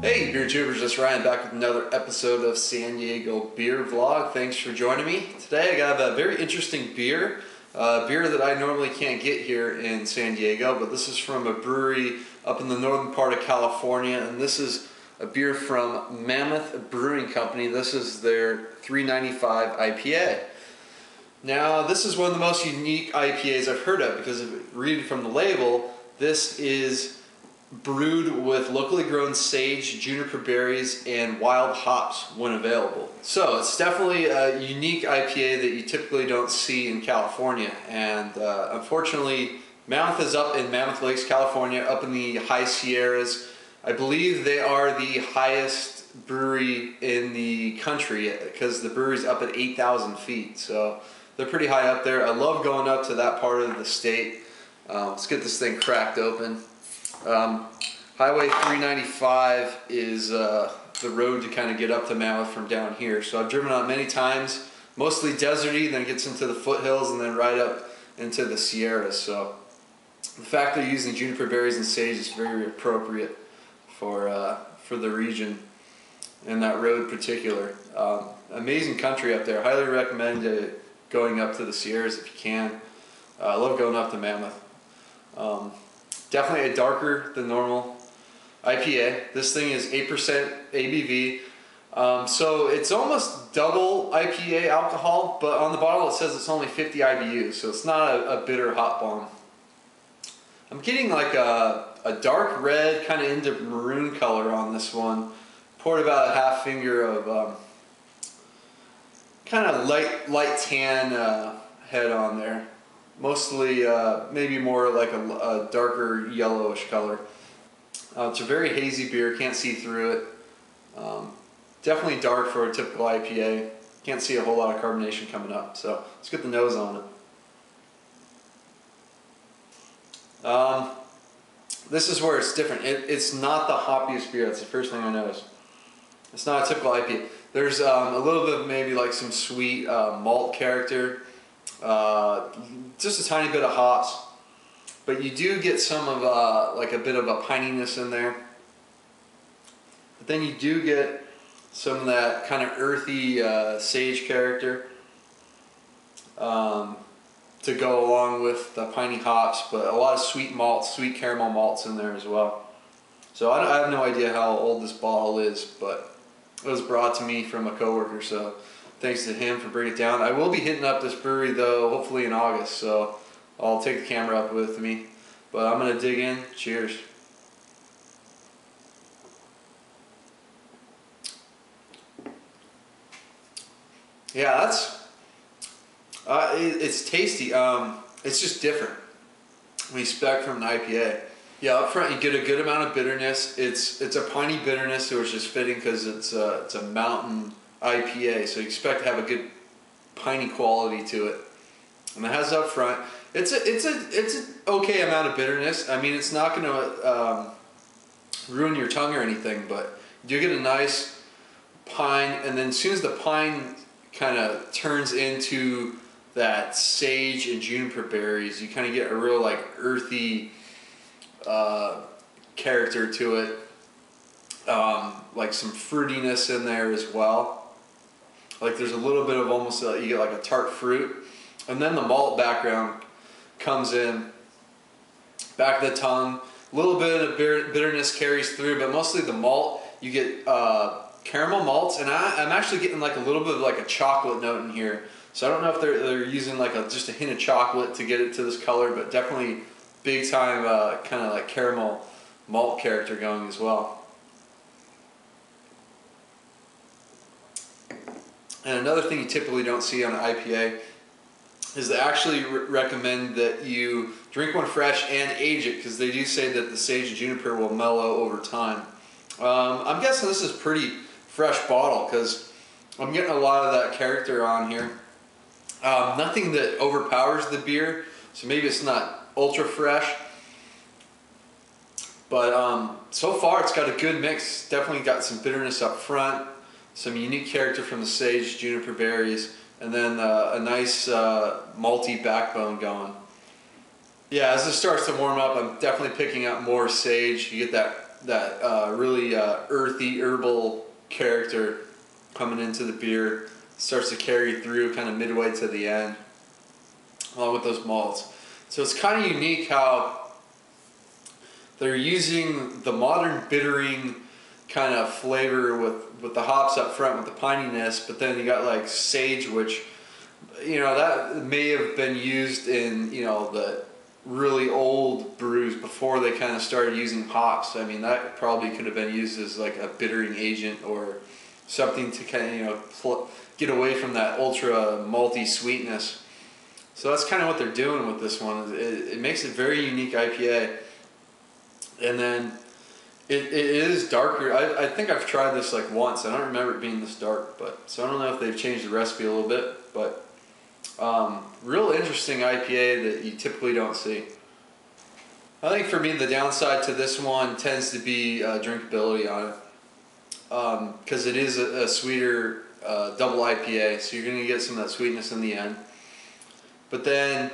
Hey beer tubers, it's Ryan back with another episode of San Diego Beer Vlog. Thanks for joining me. Today I got a very interesting beer, beer that I normally can't get here in San Diego, but this is from a brewery up in the northern part of California, and this is a beer from Mammoth Brewing Company. This is their 395 IPA. Now this is one of the most unique IPAs I've heard of because reading from the label, this is brewed with locally grown sage, juniper berries, and wild hops when available. So it's definitely a unique IPA that you typically don't see in California. And unfortunately, Mammoth is up in Mammoth Lakes, California, up in the high Sierras. I believe they are the highest brewery in the country because the brewery's up at 8,000 feet. So they're pretty high up there. I love going up to that part of the state. Let's get this thing cracked open. Highway 395 is the road to kind of get up to Mammoth from down here. So I've driven on many times, mostly deserty, then it gets into the foothills and then right up into the Sierras. So the fact they're using juniper berries and sage is very appropriate for the region and that road in particular. Amazing country up there. Highly recommend going up to the Sierras if you can. I love going up to Mammoth. Definitely a darker than normal IPA. This thing is 8% ABV. So it's almost double IPA alcohol, but on the bottle it says it's only 50 IBUs, so it's not a bitter hot bomb. I'm getting like a dark red, kind of into maroon color on this one. Poured about a half finger of kind of light tan head on there. Mostly, maybe more like a darker yellowish color. It's a very hazy beer, can't see through it. Definitely dark for a typical IPA. Can't see a whole lot of carbonation coming up, so let's get the nose on it. This is where it's different. It's not the hoppiest beer, that's the first thing I noticed. It's not a typical IPA. There's a little bit of maybe like some sweet malt character. Just a tiny bit of hops, but you do get some of like a bit of a pininess in there. But then you do get some of that kind of earthy sage character to go along with the piney hops, but a lot of sweet malts, sweet caramel malts in there as well. So I have no idea how old this bottle is, but it was brought to me from a coworker, so thanks to him for bringing it down. I will be hitting up this brewery though, hopefully in August, so I'll take the camera up with me. But I'm gonna dig in. Cheers. Yeah, that's it's tasty. It's just different. We expect from an IPA. Yeah, up front you get a good amount of bitterness. It's a piney bitterness, so it's just fitting because it's a mountain IPA, so you expect to have a good piney quality to it. And it has up front. It's an okay amount of bitterness. I mean, it's not going to ruin your tongue or anything, but you do get a nice pine, and then as soon as the pine kind of turns into that sage and juniper berries, you kind of get a real like earthy character to it. Like some fruitiness in there as well. Like there's a little bit of almost, you get like a tart fruit. And then the malt background comes in, back of the tongue. A little bit of bitterness carries through, but mostly the malt. You get caramel malts, and I'm actually getting like a little bit of like a chocolate note in here. So I don't know if they're using like just a hint of chocolate to get it to this color, but definitely big time kind of like caramel malt character going as well. And another thing you typically don't see on an IPA is they actually recommend that you drink one fresh and age it, because they do say that the sage and juniper will mellow over time. I'm guessing this is pretty fresh bottle because I'm getting a lot of that character on here. Nothing that overpowers the beer, so maybe it's not ultra fresh. But so far it's got a good mix. Definitely got some bitterness up front, some unique character from the sage, juniper berries, and then a nice malty backbone going. Yeah, as it starts to warm up, I'm definitely picking up more sage. You get that really earthy, herbal character coming into the beer. Starts to carry through kind of midway to the end, along with those malts. So it's kind of unique how they're using the modern bittering kind of flavor with the hops up front with the pininess, but then you got like sage, which, you know, that may have been used in, you know, the really old brews before they kind of started using hops. I mean, that probably could have been used as like a bittering agent or something to kind of, you know, get away from that ultra malty sweetness. So that's kind of what they're doing with this one. It makes it a very unique IPA. And then it is darker. I think I've tried this like once. I don't remember it being this dark, so I don't know if they've changed the recipe a little bit, but real interesting IPA that you typically don't see. I think for me the downside to this one tends to be drinkability on it, because it is a sweeter double IPA, so you're going to get some of that sweetness in the end. But then,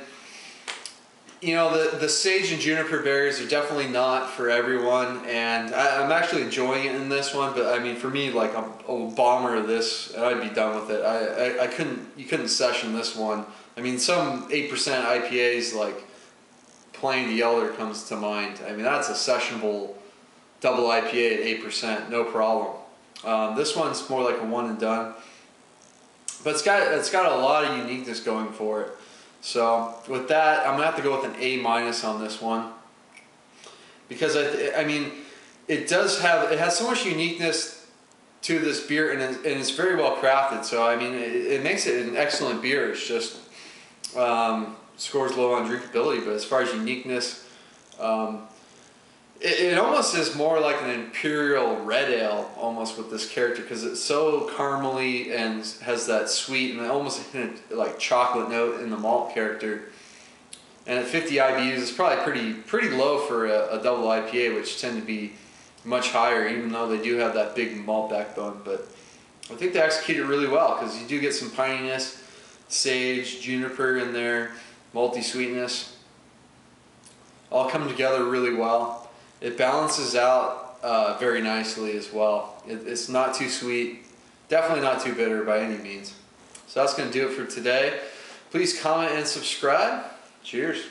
you know, the sage and juniper berries are definitely not for everyone, and I'm actually enjoying it in this one. But I mean, for me, like a bomber of this, and I'd be done with it. You couldn't session this one. I mean, some 8% IPAs like Plain Yeller comes to mind. I mean, that's a sessionable double IPA at 8%, no problem. This one's more like a one and done, but it's got a lot of uniqueness going for it. So with that, I'm gonna have to go with an A- on this one, because I mean, it has so much uniqueness to this beer, and it's very well crafted. So I mean, it makes it an excellent beer. It's just scores low on drinkability, but as far as uniqueness, it almost is more like an imperial red ale almost with this character, because it's so caramely and has that sweet and almost like chocolate note in the malt character. And at 50 IBUs, it's probably pretty low for a double IPA, which tend to be much higher, even though they do have that big malt backbone. But I think they execute it really well, because you do get some pininess, sage, juniper in there, malty sweetness, all come together really well. It balances out very nicely as well. It's not too sweet, definitely not too bitter by any means. So that's going to do it for today. Please comment and subscribe. Cheers.